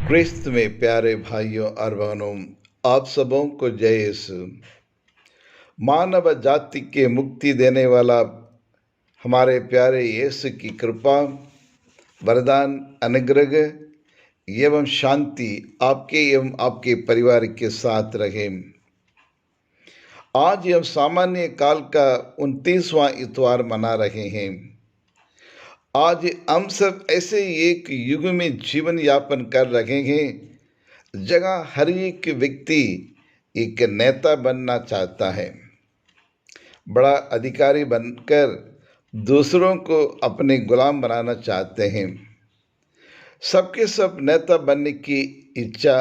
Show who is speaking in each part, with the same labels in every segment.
Speaker 1: क्रिस्त में प्यारे भाइयों और बहनों, आप सबों को जय यीशु। मानव जाति के मुक्ति देने वाला हमारे प्यारे यीशु की कृपा, वरदान, अनुग्रह एवं शांति आपके एवं आपके परिवार के साथ रहे। आज हम सामान्य काल का 29वां इतवार मना रहे हैं। आज हम सब ऐसे एक युग में जीवन यापन कर रहे हैं जगह हर एक व्यक्ति एक नेता बनना चाहता है, बड़ा अधिकारी बनकर दूसरों को अपने गुलाम बनाना चाहते हैं। सबके सब नेता बनने की इच्छा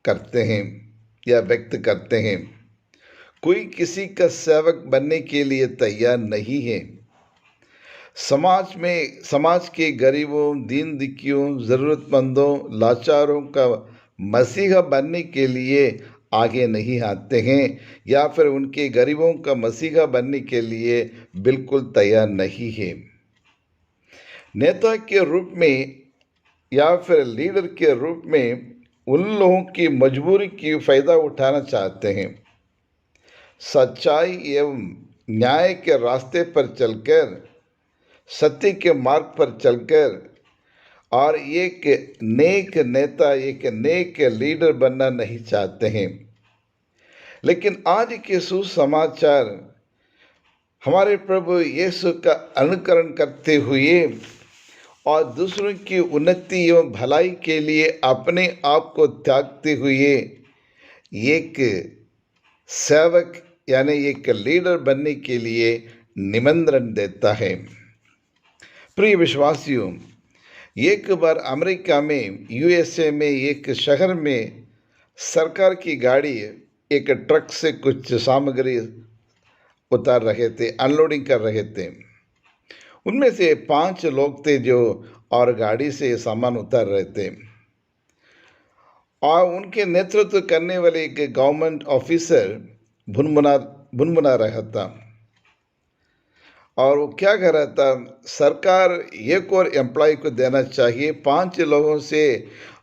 Speaker 1: करते हैं या व्यक्त करते हैं। कोई किसी का सेवक बनने के लिए तैयार नहीं है। समाज के गरीबों, दीन दुखियों, ज़रूरतमंदों, लाचारों का मसीहा बनने के लिए आगे नहीं आते हैं या फिर उनके गरीबों का मसीहा बनने के लिए बिल्कुल तैयार नहीं है। नेता के रूप में या फिर लीडर के रूप में उन लोगों की मजबूरी की फ़ायदा उठाना चाहते हैं। सच्चाई एवं न्याय के रास्ते पर चलकर, सत्य के मार्ग पर चलकर और एक नेक नेता, एक नेक लीडर बनना नहीं चाहते हैं। लेकिन आज के सुसमाचार हमारे प्रभु यीशु का अनुकरण करते हुए और दूसरों की उन्नति एवं भलाई के लिए अपने आप को त्यागते हुए एक सेवक यानी एक लीडर बनने के लिए निमंत्रण देता है। प्रिय विश्वासियों, एक बार अमेरिका में यूएसए में एक शहर में सरकार की गाड़ी एक ट्रक से कुछ सामग्री उतार रहे थे, अनलोडिंग कर रहे थे। उनमें से 5 लोग थे जो और गाड़ी से सामान उतार रहे थे और उनके नेतृत्व करने वाले एक गवर्नमेंट ऑफिसर भुनभुना रहा था और वो क्या कर रहा था, सरकार एक और एम्प्लॉय को देना चाहिए 5 लोगों से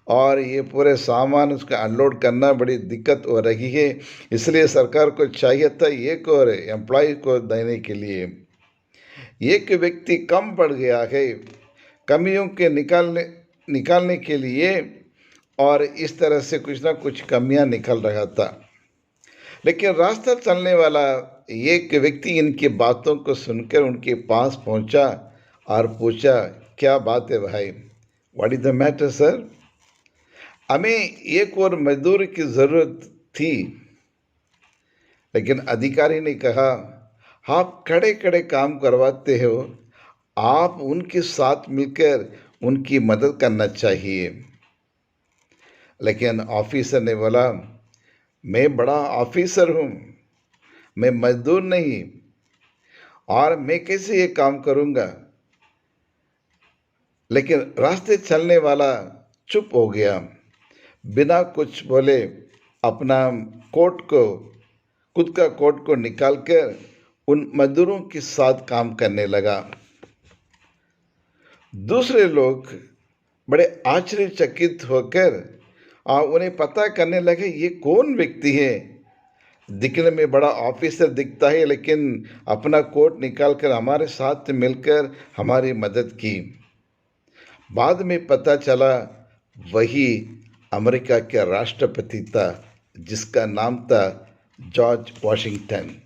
Speaker 1: और ये पूरे सामान उसका अनलोड करना बड़ी दिक्कत हो रही है, इसलिए सरकार को चाहिए था एक और एम्प्लॉय को देने के लिए। एक व्यक्ति कम पड़ गया है कमियों के निकालने के लिए और इस तरह से कुछ ना कुछ कमियां निकल रहा था। लेकिन रास्ता चलने वाला एक व्यक्ति इनकी बातों को सुनकर उनके पास पहुंचा और पूछा, क्या बात है भाई, what is the matter sir? हमें एक और मजदूर की ज़रूरत थी। लेकिन अधिकारी ने कहा, आप खड़े खड़े काम करवाते हो, आप उनके साथ मिलकर उनकी मदद करना चाहिए। लेकिन ऑफिसर ने बोला, मैं बड़ा ऑफिसर हूँ, मैं मजदूर नहीं, और मैं कैसे ये काम करूँगा? लेकिन रास्ते चलने वाला चुप हो गया, बिना कुछ बोले अपना खुद का कोट को निकालकर उन मजदूरों के साथ काम करने लगा। दूसरे लोग बड़े आश्चर्यचकित होकर उन्हें पता करने लगे, ये कौन व्यक्ति है? दिखने में बड़ा ऑफिसर दिखता है, लेकिन अपना कोट निकालकर हमारे साथ मिलकर हमारी मदद की। बाद में पता चला वही अमेरिका के राष्ट्रपति था, जिसका नाम था जॉर्ज वॉशिंगटन।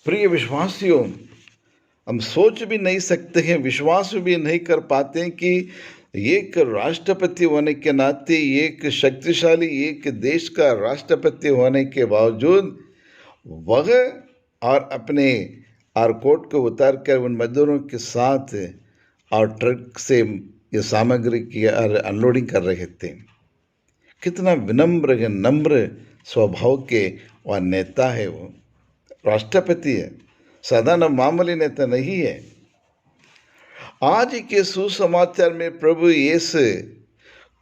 Speaker 1: प्रिय विश्वासियों, हम सोच भी नहीं सकते हैं, विश्वास भी नहीं कर पाते हैं कि एक राष्ट्रपति होने के नाते, एक शक्तिशाली एक देश का राष्ट्रपति होने के बावजूद वह और अपने कोट को उतार कर उन मजदूरों के साथ और ट्रक से ये सामग्री की अनलोडिंग कर रहे थे। कितना विनम्र नम्र स्वभाव के और नेता है वो, राष्ट्रपति है, साधारण मामूली नेता नहीं है। आज के सुसमाचार में प्रभु यीशु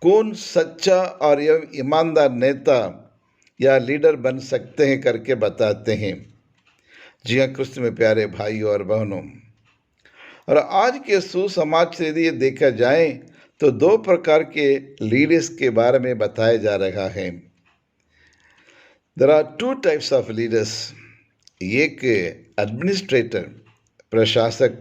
Speaker 1: कौन सच्चा और ईमानदार नेता या लीडर बन सकते हैं करके बताते हैं। जी हाँ, क्रिस्त में प्यारे भाइयों और बहनों, और आज के सुसमाज से यदि ये देखा जाए तो दो प्रकार के लीडर्स के बारे में बताया जा रहा है। There are two types of leaders. एक एडमिनिस्ट्रेटर, प्रशासक।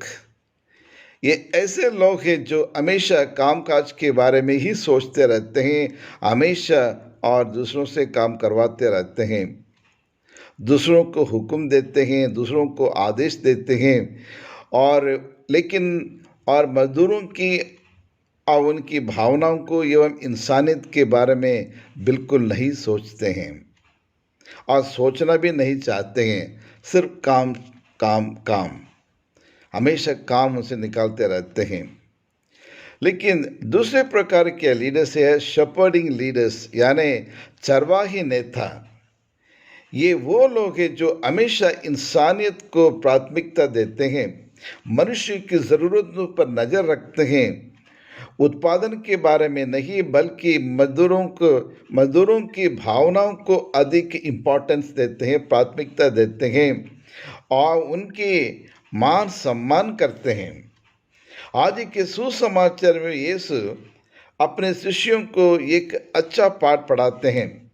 Speaker 1: ये ऐसे लोग हैं जो हमेशा कामकाज के बारे में ही सोचते रहते हैं, हमेशा, और दूसरों से काम करवाते रहते हैं, दूसरों को हुक्म देते हैं, दूसरों को आदेश देते हैं, और लेकिन और मजदूरों की और उनकी भावनाओं को एवं इंसानियत के बारे में बिल्कुल नहीं सोचते हैं और सोचना भी नहीं चाहते हैं। सिर्फ काम काम काम, हमेशा काम उनसे निकालते रहते हैं। लेकिन दूसरे प्रकार के लीडर्स है शेपर्डिंग लीडर्स, यानी चरवाही नेता। ये वो लोग हैं जो हमेशा इंसानियत को प्राथमिकता देते हैं, मनुष्य की ज़रूरतों पर नज़र रखते हैं, उत्पादन के बारे में नहीं बल्कि मजदूरों की भावनाओं को अधिक इम्पोर्टेंस देते हैं, प्राथमिकता देते हैं और उनके मान सम्मान करते हैं। आज के सुसमाचार में यीशु अपने शिष्यों को एक अच्छा पाठ पढ़ाते हैं।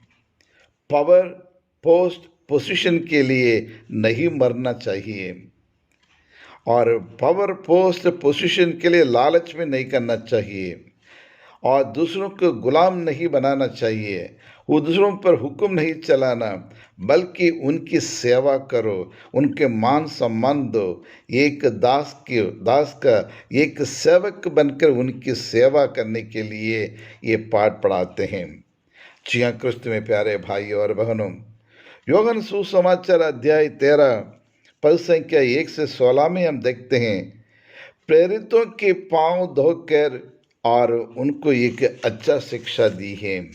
Speaker 1: पावर, पोस्ट, पोजीशन के लिए नहीं मरना चाहिए और पावर, पोस्ट, पोजीशन के लिए लालच में नहीं करना चाहिए और दूसरों को गुलाम नहीं बनाना चाहिए। वो दूसरों पर हुक्म नहीं चलाना बल्कि उनकी सेवा करो, उनके मान सम्मान दो। एक दास का एक सेवक बनकर उनकी सेवा करने के लिए ये पाठ पढ़ाते हैं। जी हाँ, क्रिस्त में प्यारे भाई और बहनों, योहन सुसमाचार अध्याय 13 पद संख्या 1 से 16 में हम देखते हैं, प्रेरितों के पांव धोकर और उनको एक अच्छा शिक्षा दी है।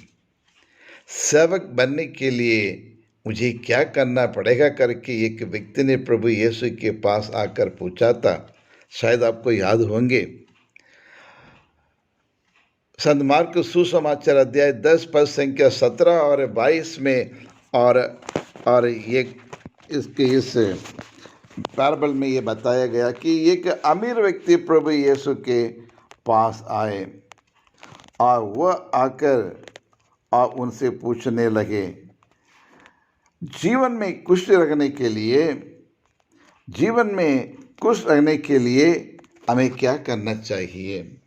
Speaker 1: सेवक बनने के लिए मुझे क्या करना पड़ेगा करके एक व्यक्ति ने प्रभु यीशु के पास आकर पूछा था। शायद आपको याद होंगे, संत मार्कुस सुसमाचार अध्याय 10 पद संख्या 17 और 22 में और ये इसके इस पैराबल में ये बताया गया कि एक अमीर व्यक्ति प्रभु यीशु के पास आए और वह आकर और उनसे पूछने लगे, जीवन में खुश रहने के लिए हमें क्या करना चाहिए।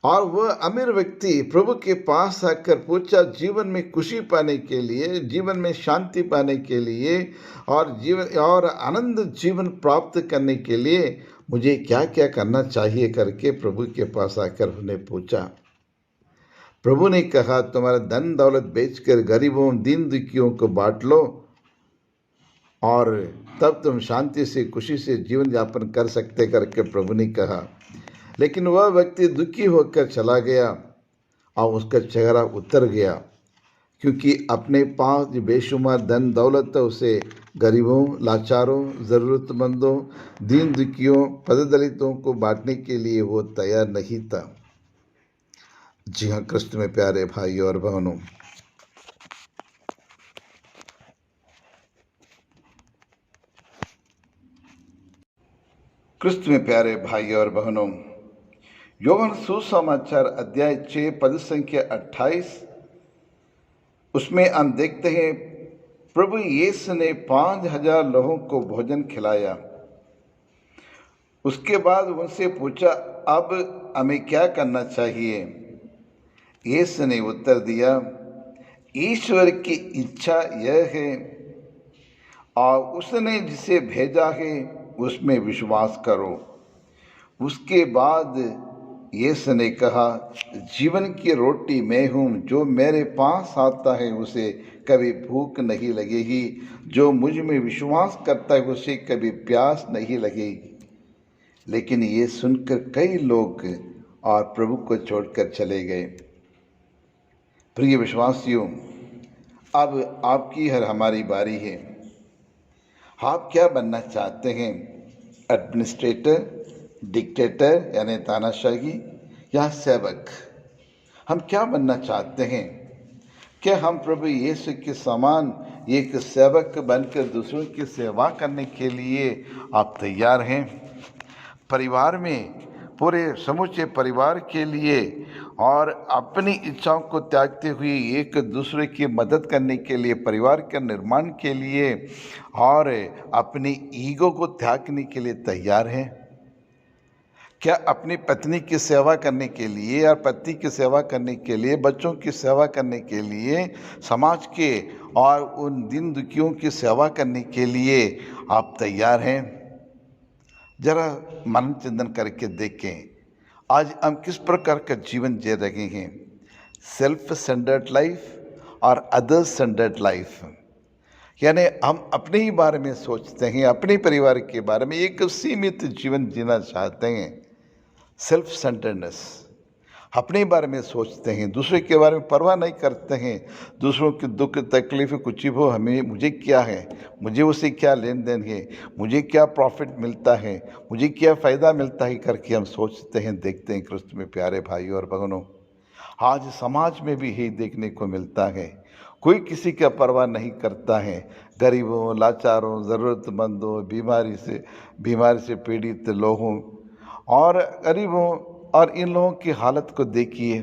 Speaker 1: और वह अमीर व्यक्ति प्रभु के पास आकर पूछा, जीवन में खुशी पाने के लिए, जीवन में शांति पाने के लिए और आनंद जीवन प्राप्त करने के लिए मुझे क्या क्या करना चाहिए करके प्रभु के पास आकर उन्हें पूछा। प्रभु ने कहा, तुम्हारा धन दौलत बेचकर गरीबों दीन दुखियों को बांट लो और तब तुम शांति से खुशी से जीवन यापन कर सकते करके प्रभु ने कहा। लेकिन वह व्यक्ति दुखी होकर चला गया और उसका चेहरा उतर गया, क्योंकि अपने पास जो बेशुमार धन दौलत था उसे गरीबों, लाचारों, ज़रूरतमंदों, दीन दुखियों, पददलितों को बांटने के लिए वो तैयार नहीं था। जी हाँ, क्रिस्त में प्यारे भाई और बहनों, क्रिस्त में प्यारे भाई और बहनों, योहन सुसमाचार अध्याय 6 पद संख्या 28, उसमें हम देखते हैं, प्रभु यीशु ने 5000 लोगों को भोजन खिलाया। उसके बाद उनसे पूछा, अब हमें क्या करना चाहिए। यीशु ने उत्तर दिया, ईश्वर की इच्छा यह है और उसने जिसे भेजा है उसमें विश्वास करो। उसके बाद यीशु ने कहा, जीवन की रोटी मैं हूँ, जो मेरे पास आता है उसे कभी भूख नहीं लगेगी, जो मुझ में विश्वास करता है उसे कभी प्यास नहीं लगेगी। लेकिन ये सुनकर कई लोग और प्रभु को छोड़कर चले गए। प्रिय विश्वासियों, अब आपकी हर हमारी बारी है। आप क्या बनना चाहते हैं? एडमिनिस्ट्रेटर, डिक्टेटर यानी तानाशाही, या सेवक? हम क्या बनना चाहते हैं? क्या हम प्रभु यीशु के समान एक सेवक बनकर दूसरों की सेवा करने के लिए आप तैयार हैं। परिवार में पूरे समूचे परिवार के लिए और अपनी इच्छाओं को त्यागते हुए एक दूसरे की मदद करने के लिए, परिवार के निर्माण के लिए और अपनी ईगो को त्यागने के लिए तैयार हैं। क्या अपनी पत्नी की सेवा करने के लिए और पति की सेवा करने के लिए, बच्चों की सेवा करने के लिए, समाज के और उन दीन दुखियों की सेवा करने के लिए आप तैयार हैं? जरा मन चिंतन करके देखें, आज हम किस प्रकार का जीवन जी रहे हैं? सेल्फ सेंटर्ड लाइफ और अदर सेंटर्ड लाइफ, यानी हम अपने ही बारे में सोचते हैं, अपने परिवार के बारे में एक सीमित जीवन जीना चाहते हैं। सेल्फ सेंटर्डनेस, अपने बारे में सोचते हैं, दूसरे के बारे में परवाह नहीं करते हैं। दूसरों की दुख तकलीफ कुछ हो, मुझे क्या है, मुझे उससे क्या लेन देन है, मुझे क्या प्रॉफिट मिलता है, मुझे क्या फ़ायदा मिलता है करके हम सोचते हैं, देखते हैं। क्रिस्त में प्यारे भाई और बहनों, आज समाज में भी यही देखने को मिलता है। कोई किसी का परवाह नहीं करता है। गरीबों, लाचारों, ज़रूरतमंदों, बीमारी से पीड़ित लोगों और गरीबों और इन लोगों की हालत को देखिए।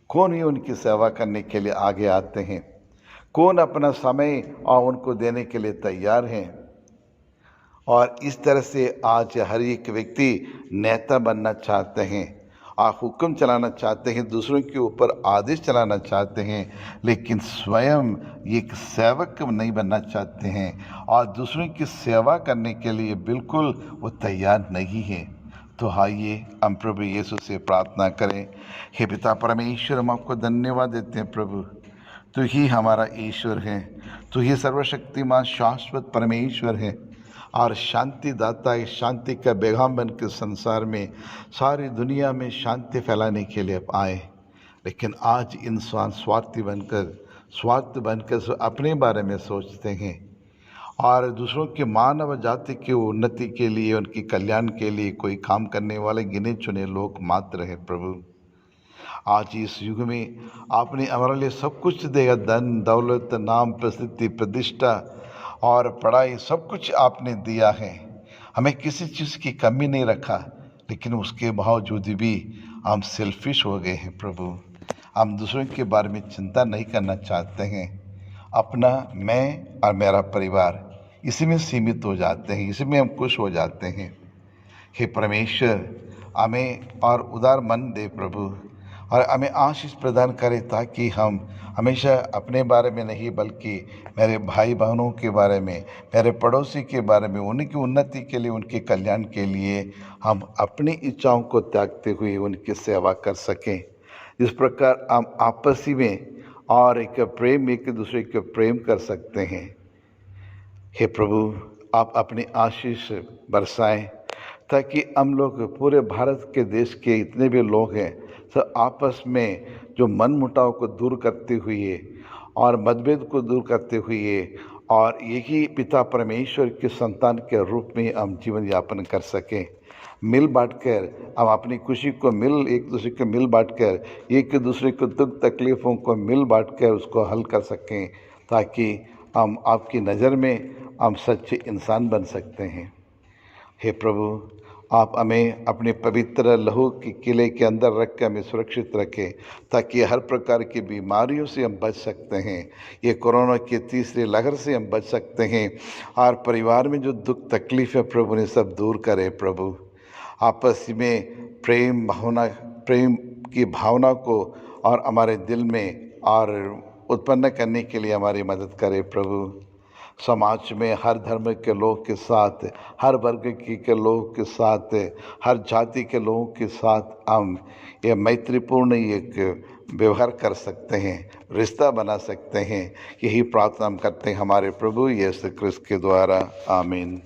Speaker 1: कौन ही उनकी सेवा करने के लिए आगे आते हैं? कौन अपना समय और उनको देने के लिए तैयार हैं? और इस तरह से आज हर एक व्यक्ति नेता बनना चाहते हैं और हुक्म चलाना चाहते हैं, दूसरों के ऊपर आदेश चलाना चाहते हैं, लेकिन स्वयं एक सेवक नहीं बनना चाहते हैं और दूसरों की सेवा करने के लिए बिल्कुल वो तैयार नहीं है। तो आइए हम प्रभु यीशु से प्रार्थना करें। हे पिता परमेश्वर, हम आपको धन्यवाद देते हैं प्रभु, तू ही हमारा ईश्वर है, तू ही सर्वशक्तिमान शाश्वत परमेश्वर है और शांति दाता है। शांति का पैगाम बन के संसार में, सारी दुनिया में शांति फैलाने के लिए आए, लेकिन आज इंसान स्वार्थ बनकर अपने बारे में सोचते हैं और दूसरों के मानव जाति की उन्नति के लिए, उनके कल्याण के लिए कोई काम करने वाले गिने चुने लोग मात्र हैं। प्रभु, आज इस युग में आपने हमारे लिए सब कुछ दिया, धन दौलत, नाम, प्रसिद्धि, प्रतिष्ठा और पढ़ाई, सब कुछ आपने दिया है। हमें किसी चीज़ की कमी नहीं रखा, लेकिन उसके बावजूद भी हम सेल्फिश हो गए हैं। प्रभु, हम दूसरों के बारे में चिंता नहीं करना चाहते हैं। अपना मैं और मेरा परिवार इसी में सीमित हो जाते हैं, इसी में हम खुश हो जाते हैं। हे परमेश्वर, हमें और उदार मन दे प्रभु, और हमें आशीष प्रदान करे ताकि हम हमेशा अपने बारे में नहीं बल्कि मेरे भाई बहनों के बारे में, मेरे पड़ोसी के बारे में, उनकी उन्नति के लिए, उनके कल्याण के लिए हम अपनी इच्छाओं को त्यागते हुए उनकी सेवा कर सकें। इस प्रकार हम आपसी में और एक दूसरे के प्रेम कर सकते हैं। हे प्रभु, आप अपनी आशीष बरसाएं ताकि हम लोग पूरे भारत के देश के इतने भी लोग हैं सब आपस में जो मन मुटाव को दूर करते हुए और मतभेद को दूर करते हुए और यही पिता परमेश्वर के संतान के रूप में हम जीवन यापन कर सकें। मिल बांटकर हम अपनी खुशी को एक दूसरे को मिल बांटकर, एक दूसरे को दुख तकलीफ़ों को मिल बांटकर उसको हल कर सकें, ताकि हम आपकी नज़र में हम सच्चे इंसान बन सकते हैं। हे प्रभु, आप हमें अपने पवित्र लहू के किले के अंदर रख कर हमें सुरक्षित रखें, ताकि हर प्रकार की बीमारियों से हम बच सकते हैं। ये कोरोना की तीसरी लहर से हम बच सकते हैं और परिवार में जो दुख तकलीफ है प्रभु ने सब दूर करे। प्रभु, आपस में प्रेम की भावना को और हमारे दिल में और उत्पन्न करने के लिए हमारी मदद करे। प्रभु, समाज में हर धर्म के लोग के साथ, हर वर्ग के लोगों के साथ, हर जाति के लोगों के साथ हम ये मैत्रीपूर्ण एक व्यवहार कर सकते हैं, रिश्ता बना सकते हैं। यही प्रार्थना हम करते हैं हमारे प्रभु यीशु क्रिस्त के द्वारा। आमीन।